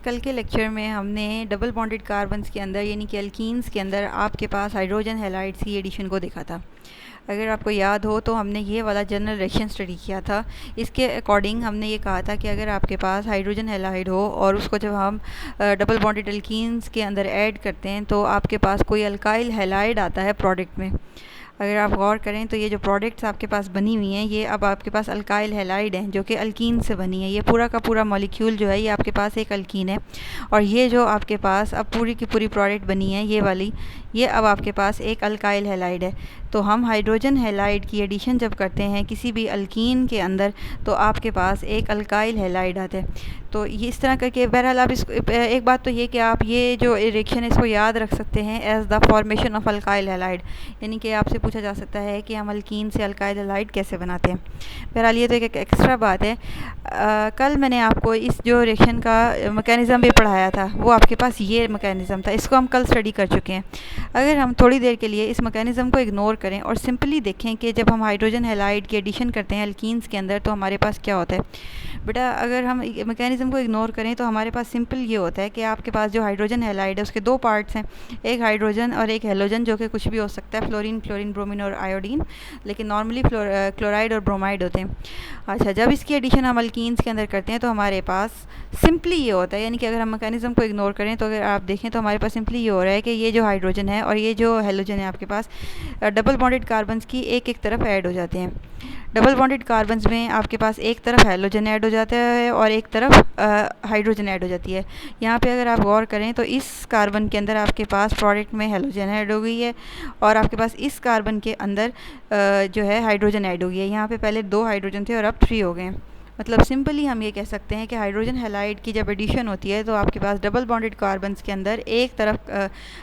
कल के लेक्चर में हमने डबल बॉन्डेड कार्बन्स के अंदर यानी कि अल्कीन्स के अंदर आपके पास हाइड्रोजन हैलाइड्स की एडिशन को देखा था। अगर आपको याद हो तो हमने ये वाला जनरल रिएक्शन स्टडी किया था। इसके अकॉर्डिंग हमने ये कहा था कि अगर आपके पास हाइड्रोजन हैलाइड हो और उसको जब हम डबल बॉन्डेड अल्कीन्स के अंदर ऐड करते हैं तो आपके पास कोई अल्काइल हैलाइड आता है प्रोडक्ट में। अगर आप गौर करें तो ये जो प्रोडक्ट्स आपके पास बनी हुई हैं ये अब आपके पास अल्काइल हैलाइड हैं जो कि अल्कीन से बनी है। ये पूरा का पूरा मॉलिक्यूल जो है ये आपके पास एक अल्कीन है और ये जो आपके पास अब पूरी की पूरी प्रोडक्ट बनी है ये वाली, ये अब आपके पास एक अल्काइल हैलाइड है। तो हम हाइड्रोजन हैलाइड की एडिशन जब करते हैं किसी भी अल्कीन के अंदर तो आपके पास एक अल्काइल हैलाइड आता है। तो ये इस तरह करके बहरहाल आप इसको एक बात तो ये कि आप ये जो रिएक्शन है इसको याद रख सकते हैं as the formation of alkyl halide, यानी कि आपसे पूछा जा सकता है कि हम अल्कीन से अल्काइल हैलाइड कैसे बनाते हैं। बहरहाल ये तो एक एक्स्ट्रा बात है। कल मैंने आपको इस जो रिएक्शन का मैकेनिज़्म भी पढ़ाया था, वो आपके पास ये मैकेनिज़्म था, इसको हम कल स्टडी कर चुके हैं। अगर हम थोड़ी देर के लिए इस मैकेनिज़्म को इग्नोर करें और सिंपली देखें कि जब हम हाइड्रोजन हैलाइड की एडिशन करते हैं अल्कीन्स के अंदर तो हमारे पास क्या होता है। बेटा अगर हम मैकेनिज़्म को इग्नोर करें तो हमारे पास सिंपल ये होता है कि आपके पास जो हाइड्रोजन हैलाइड है उसके दो पार्ट्स हैं, एक हाइड्रोजन और एक हेलोजन, जो कि कुछ भी हो सकता है, फ्लोरीन, क्लोरीन, ब्रोमीन और आयोडीन, लेकिन नॉर्मली क्लोराइड और ब्रोमाइड होते हैं। अच्छा, जब इसकी एडिशन हम अल्कीन्स के अंदर करते हैं तो हमारे पास सिंपली ये होता है, यानी कि अगर हम मैकेनिज़्म को इग्नोर करें तो अगर आप देखें तो हमारे पास सिंपली ये हो रहा है कि ये जो हाइड्रोजन है और ये जो हेलोजन है आपके पास डबल बॉन्डेड कार्बन्स की एक एक तरफ ऐड हो जाते हैं। डबल बॉन्डेड कार्बन्स में आपके पास एक तरफ हेलोजन ऐड हो जाता है और एक तरफ हाइड्रोजन ऐड हो जाती है। यहाँ पे अगर आप गौर करें तो इस कार्बन के अंदर आपके पास प्रोडक्ट में हेलोजन ऐड हो गई है और आपके पास इस कार्बन के अंदर जो है हाइड्रोजन ऐड हो गई है। यहाँ पे पहले 2 हाइड्रोजन थे और अब 3 हो गए हैं। मतलब सिंपली हम ये कह सकते हैं कि हाइड्रोजन हैलाइड की जब एडिशन होती है तो आपके पास डबल बॉन्डेड कार्बन्स के अंदर एक तरफ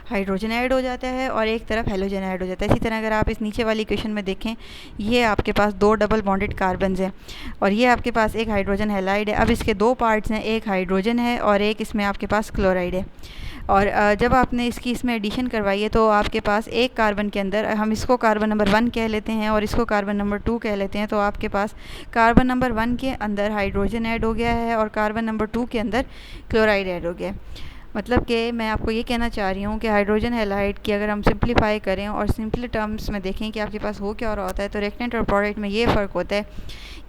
हाइड्रोजन ऐड हो जाता है और एक तरफ हेलोजन ऐड हो जाता है। इसी तरह अगर आप इस नीचे वाली इक्वेशन में देखें, ये आपके पास 2 डबल बॉन्डेड कार्बन्स हैं और ये आपके पास एक हाइड्रोजन हैलाइड है। अब इसके 2 पार्ट्स हैं, एक हाइड्रोजन है और एक इसमें आपके पास क्लोराइड है। और जब आपने इसकी इसमें एडिशन करवाई है तो आपके पास एक कार्बन के अंदर, हम इसको कार्बन नंबर 1 कह लेते हैं और इसको कार्बन नंबर 2 कह लेते हैं, तो आपके पास कार्बन नंबर 1 के अंदर हाइड्रोजन ऐड हो गया है और कार्बन नंबर 2 के अंदर क्लोराइड ऐड हो गया है। मतलब कि मैं आपको ये कहना चाह रही हूँ कि हाइड्रोजन हैलाइड की अगर हम सिंप्लीफाई करें और सिंपल टर्म्स में देखें कि आपके पास हो क्या रहा होता है तो रिएक्टेंट और प्रोडक्ट में ये फ़र्क होता है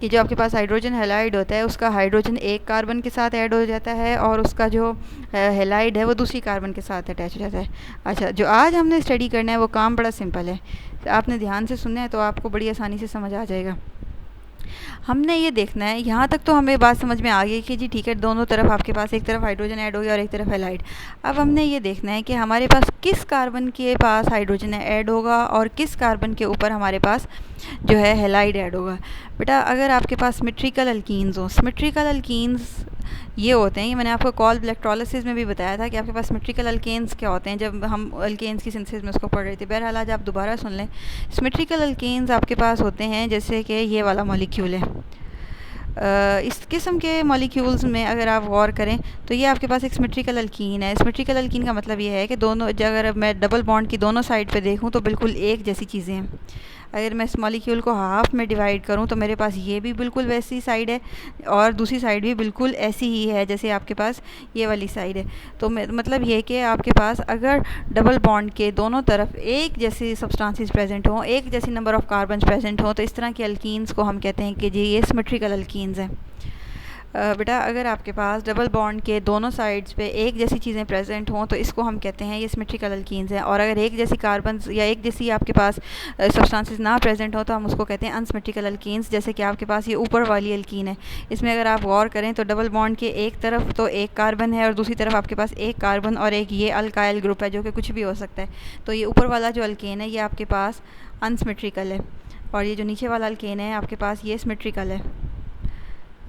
कि जो आपके पास हाइड्रोजन हैलाइड होता है उसका हाइड्रोजन एक कार्बन के साथ ऐड हो जाता है और उसका जो हैलाइड है वो दूसरी कार्बन के साथ अटैच हो जाता है। अच्छा, जो आज हमने स्टडी करना है वो काम बड़ा सिंपल है, तो आपने ध्यान से सुनना है तो आपको बड़ी आसानी से समझ आ जाएगा। हमने ये देखना है, यहाँ तक तो हमें बात समझ में आ गई कि जी ठीक है, दोनों तरफ आपके पास एक तरफ हाइड्रोजन ऐड हो गया और एक तरफ हैलाइड। अब हमने ये देखना है कि हमारे पास किस कार्बन के पास हाइड्रोजन ऐड होगा और किस कार्बन के ऊपर हमारे पास जो है हैलाइड ऐड होगा। बेटा अगर आपके पास सिमेट्रिकल अल्कीन्स हो, सिमेट्रिकल अल्कीन्स ये होते हैं, ये मैंने आपको कॉल इलेक्ट्रोलिसिस में भी बताया था कि आपके पास सिमेट्रिकल अल्केन्स क्या होते हैं जब हम अल्केन्स की सिंथेसिस में उसको पढ़ रहे थे। बहरहाल आज आप दोबारा सुन लें। सिमेट्रिकल अल्केन्स आपके पास होते हैं जैसे कि ये वाला मॉलिक्यूल है। इस किस्म के मॉलिक्यूल्स में अगर आप गौर करें तो ये आपके पास एक सिमेट्रिकल अल्कीन है। सिमेट्रिकल अल्कीन का मतलब ये है कि दोनों, अगर मैं डबल बॉन्ड की दोनों साइड पे देखूं तो बिल्कुल एक जैसी चीज़ें हैं। अगर मैं इस मॉलिक्यूल को हाफ में डिवाइड करूं तो मेरे पास ये भी बिल्कुल वैसी साइड है और दूसरी साइड भी बिल्कुल ऐसी ही है जैसे आपके पास ये वाली साइड है। तो मतलब ये कि आपके पास अगर डबल बॉन्ड के दोनों तरफ एक जैसे सब्सटेंसेस प्रेजेंट हों, एक जैसी नंबर ऑफ़ कार्बन्स प्रेजेंट हों, तो इस तरह के अल्कीन्स को हम कहते हैं कि जी ये सिमेट्रिकल अल्कीन्स हैं। बेटा अगर आपके पास डबल बॉन्ड के दोनों साइड्स पे एक जैसी चीज़ें प्रेजेंट हों तो इसको हम कहते हैं ये सिमेट्रिकल अल्कीन्स हैं। और अगर एक जैसी कार्बन्स या एक जैसी आपके पास सब्सटेंसेस ना प्रेजेंट हो तो हम उसको कहते हैं अनसिमेट्रिकल अल्कीन्स। जैसे कि आपके पास ये ऊपर वाली अल्कीन है, इसमें अगर आप गौर करें तो डबल बॉन्ड के एक तरफ तो एक कार्बन है और दूसरी तरफ आपके पास एक कार्बन और एक ये अल्काइल ग्रुप है जो कि कुछ भी हो सकता है। तो ये ऊपर वाला जो अल्केन है ये आपके पास अनसिमेट्रिकल है और ये जो नीचे वाला अल्केन है आपके पास ये सिमेट्रिकल है।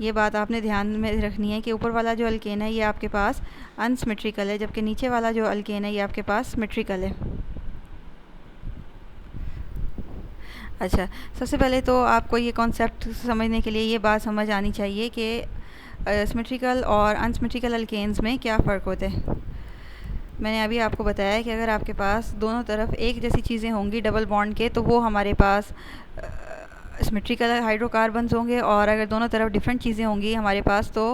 ये बात आपने ध्यान में रखनी है कि ऊपर वाला जो अल्केन है ये आपके पास अनसिमेट्रिकल है जबकि नीचे वाला जो अल्केन है ये आपके पास सिमेट्रिकल है। अच्छा, सबसे पहले तो आपको ये कॉन्सेप्ट समझने के लिए ये बात समझ आनी चाहिए कि सिमेट्रिकल और अनसिमेट्रिकल अल्केन्स में क्या फ़र्क होता है। मैंने अभी आपको बताया कि अगर आपके पास दोनों तरफ एक जैसी चीज़ें होंगी डबल बॉन्ड के तो वो हमारे पास सिमेट्रिकल हाइड्रोकार्बन्स होंगे, और अगर दोनों तरफ डिफरेंट चीज़ें होंगी हमारे पास तो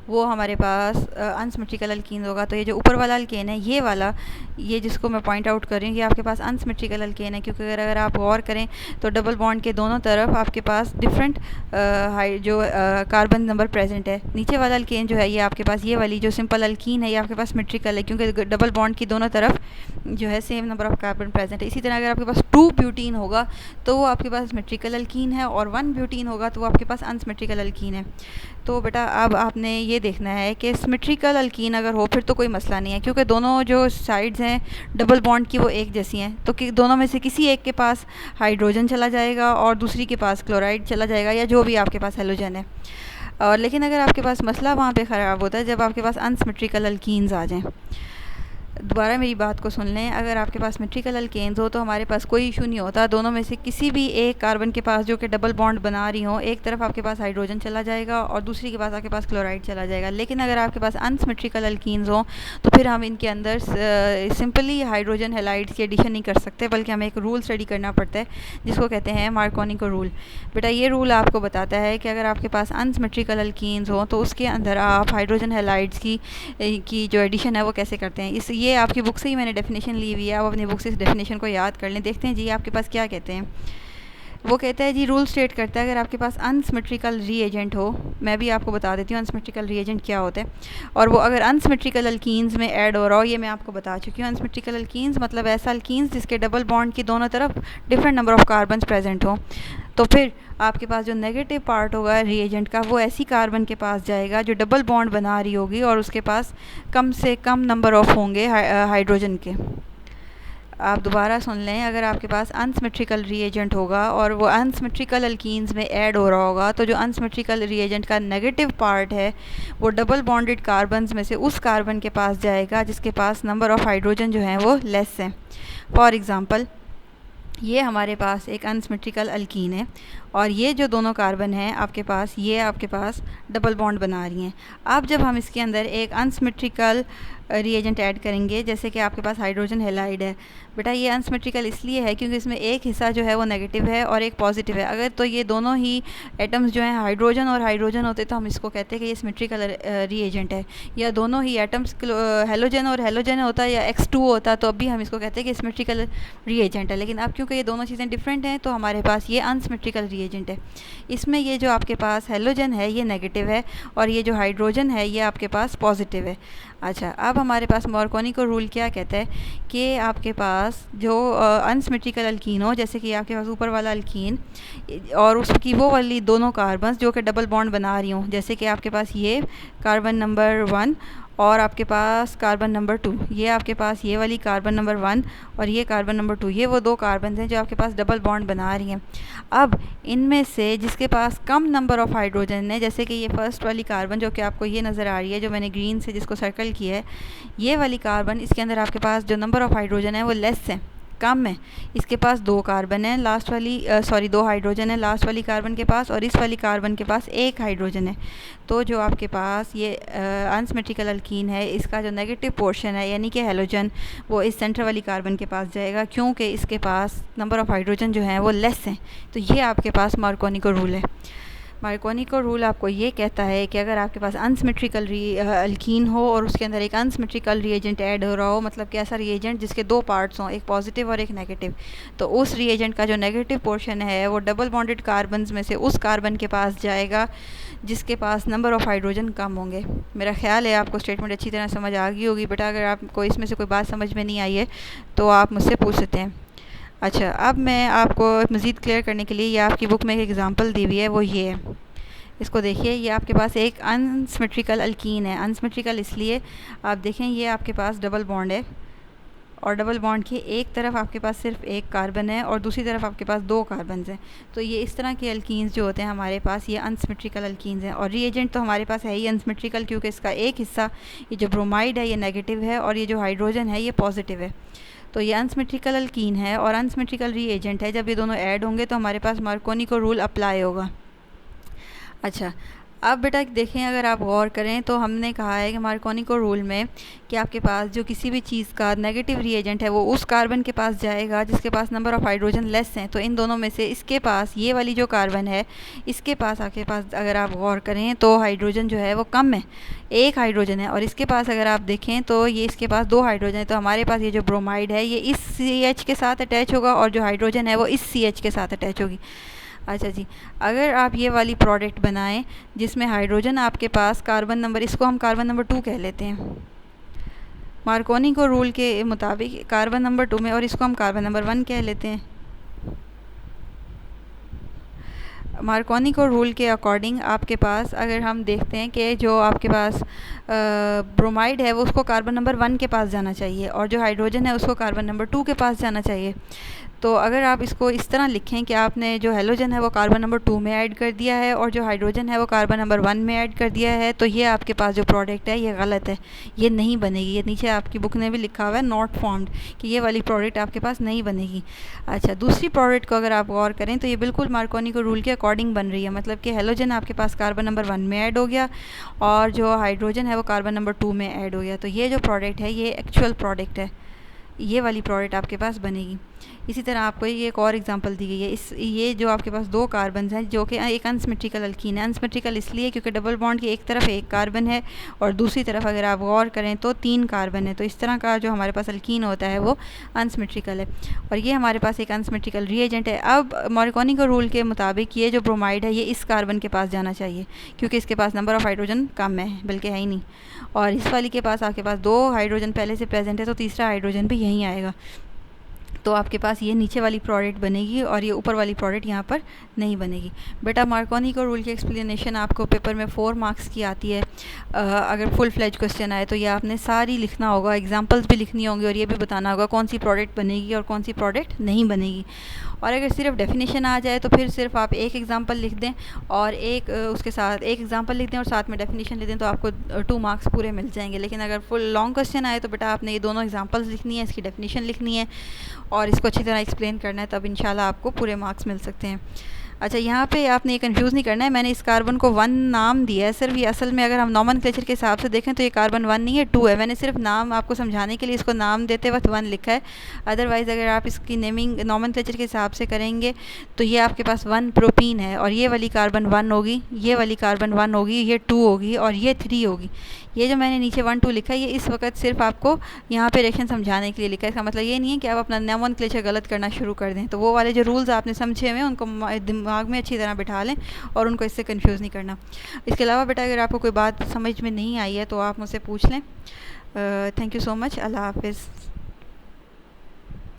वो हमारे पास अनसिमेट्रिकल अल्कीन होगा। तो ये जो ऊपर वाला अल्केन है, ये वाला, ये जिसको मैं पॉइंट आउट कर रही हूँ, ये आपके पास अनसिमेट्रिकल अल्केन है, क्योंकि अगर आप गौर करें तो डबल बॉन्ड के दोनों तरफ आपके पास डिफरेंट जो कार्बन नंबर प्रेजेंट है। नीचे वाला अल्केन जो है ये आपके पास, ये वाली जो सिंपल अल्कीन है, ये आपके पास सिमेट्रिकल है, क्योंकि डबल बॉन्ड की दोनों तरफ जो है same number of carbon present है। इसी तरह अगर आपके पास 2 ब्यूटीन होगा तो वो आपके पास सिमेट्रिकल अल्कीन है, और 1 ब्यूटीन होगा तो वो आपके पास अनसिमेट्रिकल अल्कीन है। तो बेटा अब आपने ये देखना है कि सिमेट्रिकल अल्कीन अगर हो फिर तो कोई मसला नहीं है, क्योंकि दोनों जो साइड्स हैं डबल बॉन्ड की वो एक जैसी हैं, तो दोनों में से किसी एक के पास हाइड्रोजन चला जाएगा और दूसरी के पास क्लोराइड चला जाएगा, या जो भी आपके पास हेलोजन है। और लेकिन अगर आपके पास मसला वहाँ पे ख़राब होता है जब आपके पास अनसिमेट्रिकल अल्कीन्स आ जाएँ। दोबारा मेरी बात को सुन लें, अगर आपके पास सिमेट्रिकल अल्केन्स हो तो हमारे पास कोई इशू नहीं होता, दोनों में से किसी भी एक कार्बन के पास जो कि डबल बॉन्ड बना रही हो, एक तरफ आपके पास हाइड्रोजन चला जाएगा और दूसरी के पास आपके पास क्लोराइड चला जाएगा। लेकिन अगर आपके पास अनसिमेट्रिकल अल्कीन्स हो तो फिर हम इनके अंदर सिंपली हाइड्रोजन हैलाइड्स की एडिशन नहीं कर सकते, बल्कि हमें एक रूल स्टडी करना पड़ता है जिसको कहते हैं मार्कोनी रूल। बेटा ये रूल आपको बताता है कि अगर आपके पास अनसिमेट्रिकल अल्कीन्स हो तो उसके अंदर आप हाइड्रोजन हैलाइड्स की जो एडिशन है वो कैसे करते हैं। ये आपकी बुक से ही मैंने डेफिनेशन ली हुई है, आप अपनी बुक से इस डेफिनेशन को याद कर लें। देखते हैं जी आपके पास क्या कहते हैं। वो कहता है जी, रूल स्टेट करता है अगर आपके पास अनसिमेट्रिकल रीएजेंट हो, मैं भी आपको बता देती हूँ अनसिमेट्रिकल रीएजेंट क्या होता है, और वो अगर अनसिमेट्रिकल अल्कीन्स में ऐड हो रहा हो, ये मैं आपको बता चुकी हूँ। अनसिमेट्रिकल अल्कीन्स मतलब ऐसा अल्कीन्स जिसके डबल बॉन्ड की दोनों तरफ different number of carbon present हो, तो फिर आपके पास जो नेगेटिव पार्ट होगा रीएजेंट का वो ऐसी कार्बन के पास जाएगा जो डबल बॉन्ड बना रही होगी और उसके पास कम से कम नंबर ऑफ होंगे हाइड्रोजन के। आप दोबारा सुन लें, अगर आपके पास अनसिमेट्रिकल रीएजेंट होगा और वो अनसिमेट्रिकल अल्कीन्स में ऐड हो रहा होगा, तो जो अनसिमेट्रिकल रीएजेंट का नेगेटिव पार्ट है वो डबल बॉन्डेड कार्बन्स में से उस कार्बन के पास जाएगा जिसके पास नंबर ऑफ़ हाइड्रोजन जो हैं वो लेस हैं। फॉर एग्ज़ाम्पल, ये हमारे पास एक अनसिमेट्रिकल अल्कीन है और ये जो दोनों कार्बन हैं आपके पास, ये आपके पास डबल बॉन्ड बना रही हैं। अब जब हम इसके अंदर एक अनसिमेट्रिकल रिएजेंट ऐड करेंगे, जैसे कि आपके पास हाइड्रोजन हैलाइड है, बेटा ये अनसिमेट्रिकल इसलिए है क्योंकि इसमें एक हिस्सा जो है वो नेगेटिव है और एक पॉजिटिव है। अगर तो ये दोनों ही एटम्स जो हैं हाइड्रोजन और हाइड्रोजन होते तो हम इसको कहते हैं कि ये सिमेट्रिकल रिएजेंट है, या दोनों ही एटम्स हेलोजन और हेलोजन होता या X2 होता तो अभी हम इसको कहते हैं कि सिमेट्रिकल रिएजेंट है। लेकिन अब क्योंकि ये दोनों चीज़ें डिफरेंट हैं तो हमारे पास ये अनसिमेट्रिकल रिएजेंट है। इसमें ये जो आपके पास हेलोजन है ये नेगेटिव है और ये जो हाइड्रोजन है ये आपके पास पॉजिटिव है। अच्छा, अब हमारे पास मार्कोनी का रूल क्या कहता है कि आपके पास जो अनसिमेट्रिकल अल्कीन हो, जैसे कि आपके पास ऊपर वाला अल्कीन और उसकी वो वाली दोनों कार्बन्स जो कि डबल बॉन्ड बना रही हों, जैसे कि आपके पास ये कार्बन नंबर 1 और आपके पास कार्बन नंबर 2, ये आपके पास ये वाली कार्बन नंबर 1 और ये कार्बन नंबर 2, ये वो दो कार्बन हैं जो आपके पास डबल बॉन्ड बना रही हैं। अब इनमें से जिसके पास कम नंबर ऑफ़ हाइड्रोजन है, जैसे कि ये फर्स्ट वाली कार्बन जो कि आपको ये नज़र आ रही है, जो मैंने ग्रीन से जिसको सर्कल किया है, ये वाली कार्बन, इसके अंदर आपके पास जो नंबर ऑफ़ हाइड्रोजन है वो लेस है, कम है। इसके पास 2 कार्बन है लास्ट वाली 2 हाइड्रोजन है लास्ट वाली कार्बन के पास, और इस वाली कार्बन के पास 1 हाइड्रोजन है। तो जो आपके पास ये अनसिमेट्रिकल अल्कीन है, इसका जो नेगेटिव पोर्शन है यानी कि हेलोजन, वो इस सेंटर वाली कार्बन के पास जाएगा क्योंकि इसके पास नंबर ऑफ़ हाइड्रोजन जो हैं वो लेस हैं। तो ये आपके पास मार्कोनी का रूल है। मार्कोनी का रूल आपको ये कहता है कि अगर आपके पास अनसिमेट्रिकल अल्कीन हो और उसके अंदर एक अनसिमेट्रिकल रिएजेंट ऐड हो रहा हो, मतलब कि ऐसा रिएजेंट जिसके 2 पार्ट्स हों, एक पॉजिटिव और एक नेगेटिव, तो उस रिएजेंट का जो नेगेटिव पोर्शन है वो डबल बॉन्डेड कार्बन्स में से उस कार्बन के पास जाएगा जिसके पास नंबर ऑफ़ हाइड्रोजन कम होंगे। मेरा ख्याल है आपको स्टेटमेंट अच्छी तरह समझ आ गई होगी बेटा। अगर आपको इसमें से कोई बात समझ में नहीं आई है तो आप मुझसे पूछ सकते हैं। अच्छा, अब मैं आपको मज़ीद क्लियर करने के लिए ये आपकी बुक में एक एग्ज़ाम्पल दी हुई है, वो ये है, इसको देखिए। ये आपके पास एक अनसिमेट्रिकल अल्कीन है। अनसिमेट्रिकल इसलिए, आप देखें ये आपके पास डबल बॉन्ड है और डबल बॉन्ड की एक तरफ आपके पास सिर्फ 1 कार्बन है और दूसरी तरफ आपके पास 2 कार्बन हैं। तो ये इस तरह के अल्कीन्स जो होते हैं हमारे पास, ये अनसिमेट्रिकल अल्कीन्स हैं। और रिएजेंट तो हमारे पास है ही अनसिमेट्रिकल, क्योंकि इसका एक हिस्सा, ये जो ब्रोमाइड है ये नेगेटिव है और ये जो हाइड्रोजन है ये पॉजिटिव है। तो ये अनसिमेट्रिकल अल्कीन है और अनसिमेट्रिकल रिएजेंट है। जब ये दोनों ऐड होंगे तो हमारे पास मार्कोनी का रूल अप्लाई होगा। अच्छा, अब बेटा देखें, अगर आप गौर करें तो हमने कहा है कि मार्कोनी रूल में कि आपके पास जो किसी भी चीज़ का नेगेटिव रिएजेंट है वो उस कार्बन के पास जाएगा जिसके पास नंबर ऑफ़ हाइड्रोजन लेस हैं। तो इन दोनों में से इसके पास, ये वाली जो कार्बन है, इसके पास आपके पास अगर आप गौर करें तो हाइड्रोजन जो है वो कम है, एक हाइड्रोजन है। और इसके पास अगर आप देखें तो ये इसके पास दो हाइड्रोजन है। तो हमारे पास ये जो ब्रोमाइड है ये इस CH के साथ अटैच होगा और जो हाइड्रोजन है वो इस CH के साथ अटैच होगी। अच्छा जी, अगर आप ये वाली प्रोडक्ट बनाएं जिसमें हाइड्रोजन आपके पास कार्बन नंबर, इसको हम कार्बन नंबर 2 कह लेते हैं मार्कोनी रूल के मुताबिक, कार्बन नंबर 2 में, और इसको हम कार्बन नंबर 1 कह लेते हैं मार्कोनी रूल के अकॉर्डिंग। आपके पास अगर हम देखते हैं कि जो आपके पास ब्रोमाइड है वो उसको कार्बन नंबर 1 के पास जाना चाहिए और जो हाइड्रोजन है उसको कार्बन नंबर 2 के पास जाना चाहिए। तो अगर आप इसको इस तरह लिखें कि आपने जो हेलोजन है वो कार्बन नंबर 2 में ऐड कर दिया है और जो हाइड्रोजन है वो कार्बन नंबर 1 में ऐड कर दिया है, तो ये आपके पास जो प्रोडक्ट है ये गलत है, ये नहीं बनेगी। ये नीचे आपकी बुक ने भी लिखा हुआ है नॉट फॉर्म्ड, कि ये वाली प्रोडक्ट आपके पास नहीं बनेगी। अच्छा, दूसरी प्रोडक्ट को अगर आप गौर करें तो ये बिल्कुल मार्कोनी रूल के अकॉर्डिंग बन रही है, मतलब कि हेलोजन आपके पास कार्बन नंबर 1 में ऐड हो गया और जो हाइड्रोजन है वो कार्बन नंबर 2 में ऐड हो गया। तो ये जो प्रोडक्ट है ये एक्चुअल प्रोडक्ट है, ये वाली प्रोडक्ट आपके पास बनेगी। इसी तरह आपको ये एक और एग्जांपल दी गई है, ये जो आपके पास दो कार्बन हैं जो कि एक अनसिमेट्रिकल अल्कीन है। अनसिमेट्रिकल इसलिए क्योंकि डबल बॉन्ड की एक तरफ एक कार्बन है और दूसरी तरफ अगर आप गौर करें तो 3 कार्बन है। तो इस तरह का जो हमारे पास अल्कीन होता है वो अनसिमेट्रिकल है और ये हमारे पास एक अनसिमेट्रिकल रिएजेंट है। अब मार्कोनी रूल के मुताबिक ये जो ब्रोमाइड है ये इस कार्बन के पास जाना चाहिए क्योंकि इसके पास नंबर ऑफ़ हाइड्रोजन कम है, बल्कि है ही नहीं, और इस वाली के पास आपके पास 2 हाइड्रोजन पहले से प्रेजेंट है तो तीसरा हाइड्रोजन भी यहीं आएगा। तो आपके पास ये नीचे वाली प्रोडक्ट बनेगी और ये ऊपर वाली प्रोडक्ट यहाँ पर नहीं बनेगी। बेटा मार्कोनी रूल की एक्सप्लेनेशन आपको पेपर में 4 मार्क्स की आती है। अगर फुल फ्लेज क्वेश्चन आए तो ये आपने सारी लिखना होगा, एग्जांपल्स भी लिखनी होंगी और ये भी बताना होगा कौन सी प्रोडक्ट बनेगी और कौन सी प्रोडक्ट नहीं बनेगी। और अगर सिर्फ डेफिनेशन आ जाए तो फिर सिर्फ आप एक एग्जांपल लिख दें और एक उसके साथ एक एग्जांपल लिख दें और साथ में डेफिनेशन लिख दें तो आपको 2 मार्क्स पूरे मिल जाएंगे। लेकिन अगर फुल लॉन्ग क्वेश्चन आए तो बेटा आपने ये दोनों एग्जांपल्स लिखनी है, इसकी डेफिनेशन लिखनी है और इसको अच्छी तरह एक्सप्लेन करना है, तब इंशाल्लाह आपको पूरे मार्क्स मिल सकते हैं। अच्छा, यहाँ पे आपने ये कंफ्यूज नहीं करना है, मैंने इस कार्बन को 1 नाम दिया है सिर्फ। ये असल में अगर हम नॉमेनक्लेचर के हिसाब से देखें तो ये कार्बन 1 नहीं है, 2 है। मैंने सिर्फ नाम आपको समझाने के लिए इसको नाम देते वक्त 1 लिखा है। अदरवाइज़ अगर आप इसकी नेमिंग नॉमेनक्लेचर के हिसाब से करेंगे तो ये आपके पास 1 प्रोपीन है और ये वाली कार्बन 1 होगी, ये वाली कार्बन 1 होगी, ये 2 होगी और ये 3 होगी। ये जो मैंने नीचे 1 2 लिखा है ये इस वक्त सिर्फ आपको यहाँ पे रिएक्शन समझाने के लिए लिखा है। इसका मतलब ये नहीं है कि आप अपना नॉमेनक्लेचर गलत करना शुरू कर दें। तो वो वाले जो रूल्स आपने समझे हुए हैं उनको दिमाग में अच्छी तरह बिठा लें और उनको इससे कंफ्यूज नहीं करना। इसके अलावा बेटा अगर आपको कोई बात समझ में नहीं आई है तो आप मुझसे पूछ लें। Thank you so much. अल्लाह हाफिज़।